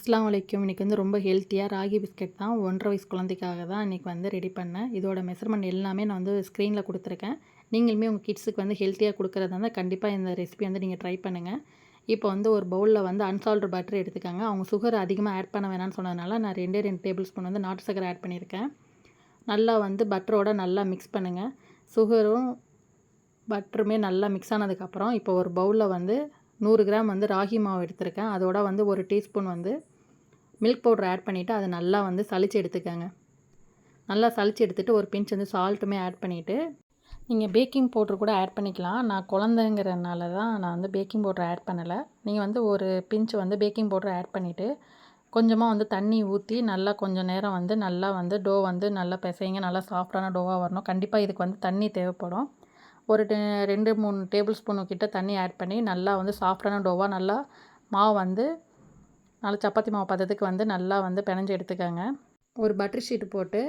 அஸ்ஸலாமு அலைக்கும். இன்றைக்கி வந்து ரொம்ப ஹெல்த்தியாக ராகி பிஸ்கெட் தான் 1.5 வயசு குழந்தைக்காக தான் இன்றைக்கி வந்து ரெடி பண்ணேன். இதோட மெஷர்மெண்ட் எல்லாமே நான் வந்து ஸ்க்ரீனில் கொடுத்துருக்கேன். நீங்களுமே உங்கள் கிட்ஸுக்கு வந்து ஹெல்த்தியாக கொடுக்குறதா இருந்தால் கண்டிப்பாக இந்த ரெசிபி வந்து நீங்கள் ட்ரை பண்ணுங்கள். இப்போ வந்து ஒரு பவுலில் வந்து அன்சால்ட் பட்டர் எடுத்துக்காங்க. அவங்க சுகர் அதிகமாக ஆட் பண்ண வேணாம்னு சொன்னதுனால நான் 2 டேபிள் ஸ்பூன் வந்து நாட்டு சக்கரை ஆட் பண்ணியிருக்கேன். நல்லா வந்து பட்டரோட நல்லா மிக்ஸ் பண்ணுங்கள். சுகரும் பட்டருமே நல்லா மிக்ஸ் ஆனதுக்கப்புறம் இப்போ ஒரு பவுலில் வந்து 100 கிராம் வந்து ராகி மாவு எடுத்திருக்கேன். அதோட வந்து 1 டீஸ்பூன் வந்து மில்க் பவுடர் ஆட் பண்ணிவிட்டு அதை நல்லா வந்து சலிச்சு எடுத்துக்கங்க. நல்லா சலிச்சு எடுத்துகிட்டு ஒரு பிஞ்ச் வந்து சால்ட்டுமே ஆட் பண்ணிவிட்டு நீங்கள் பேக்கிங் பவுட்ரு கூட ஆட் பண்ணிக்கலாம். நான் குழந்தைங்கிறனால தான் நான் வந்து பேக்கிங் பவுட்ரு ஆட் பண்ணலை. நீங்கள் வந்து ஒரு பிஞ்ச் வந்து பேக்கிங் பவுட்ரு ஆட் பண்ணிவிட்டு கொஞ்சமாக வந்து தண்ணி ஊற்றி நல்லா கொஞ்சம் நேரம் வந்து நல்லா வந்து டோ வந்து நல்லா பிசைங்க. நல்லா சாஃப்டான டோவாக வரணும். கண்டிப்பாக இதுக்கு வந்து தண்ணி தேவைப்படும். ஒரு 2-3 டேபிள் ஸ்பூனு கிட்ட தண்ணி ஆட் பண்ணி நல்லா வந்து சாஃப்டான டோவாக நல்லா மாவு வந்து நல்லா சப்பாத்தி மாவு பதத்துக்கு வந்து நல்லா வந்து பிணைஞ்சு எடுத்துக்கோங்க. ஒரு பட்டர் ஷீட்டு போட்டு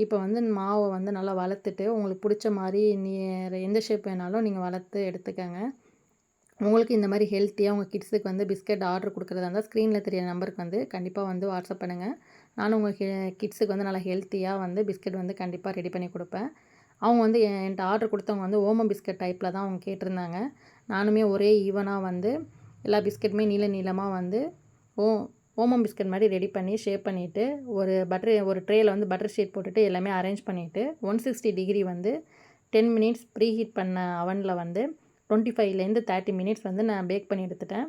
இப்போ வந்து மாவை வந்து நல்லா வளர்த்துட்டு உங்களுக்கு பிடிச்ச மாதிரி எந்த ஷேப் வேணாலும் நீங்கள் வளர்த்து எடுத்துக்கோங்க. உங்களுக்கு இந்த மாதிரி ஹெல்த்தியாக உங்கள் கிட்ஸுக்கு வந்து பிஸ்கெட் ஆர்டர் கொடுக்குறதா இருந்தால் ஸ்க்ரீனில் தெரிய நம்பருக்கு வந்து கண்டிப்பாக வந்து வாட்ஸ்அப் பண்ணுங்கள். நானும் உங்கள் கிட்ஸுக்கு வந்து நல்லா ஹெல்த்தியாக வந்து பிஸ்கெட் வந்து கண்டிப்பாக ரெடி பண்ணி கொடுப்பேன். அவங்க வந்து என்கிட்ட ஆர்டர் கொடுத்தவங்க வந்து ஓமம் பிஸ்கட் டைப்பில் தான் அவங்க கேட்டிருந்தாங்க. நானுமே ஒரே ஈவனாக வந்து எல்லா பிஸ்கெட்டுமே நீளமாக வந்து ஓமம் பிஸ்கட் மாதிரி ரெடி பண்ணி ஷேப் பண்ணிவிட்டு ஒரு ட்ரேயில் வந்து பட்டர் ஷீட் போட்டுட்டு எல்லாமே அரேஞ்ச் பண்ணிவிட்டு 160 டிகிரி வந்து 10 மினிட்ஸ் ப்ரீ ஹீட் பண்ண அவனில் வந்து 25லேருந்து 30 மினிட்ஸ் வந்து நான் பேக் பண்ணி எடுத்துட்டேன்.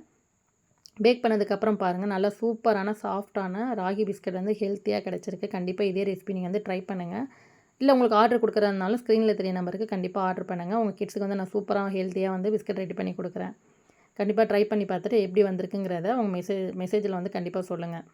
பேக் பண்ணதுக்கப்புறம் பாருங்கள், நல்லா சூப்பரான சாஃப்டான ராகி பிஸ்கட் வந்து ஹெல்த்தியாக கிடச்சிருக்கு. கண்டிப்பாக இதே ரெசிபி நீங்கள் வந்து ட்ரை பண்ணுங்கள். இல்லை உங்களுக்கு ஆர்டர் கொடுக்குறதுனாலும் ஸ்க்ரீனில் தெரிய நம்பருக்கு கண்டிப்பாக ஆர்டர் பண்ணுங்கள். உங்கள் கிட்ஸுக்கு வந்து நான் சூப்பராக ஹெல்த்தியாக வந்து பிஸ்கட் ரெடி பண்ணி கொடுக்குறேன். கண்டிப்பாக ட்ரை பண்ணி பார்த்துட்டு எப்படி வந்திருக்குங்கிறத உங்கள் மெசேஜில் வந்து கண்டிப்பாக சொல்லுங்கள்.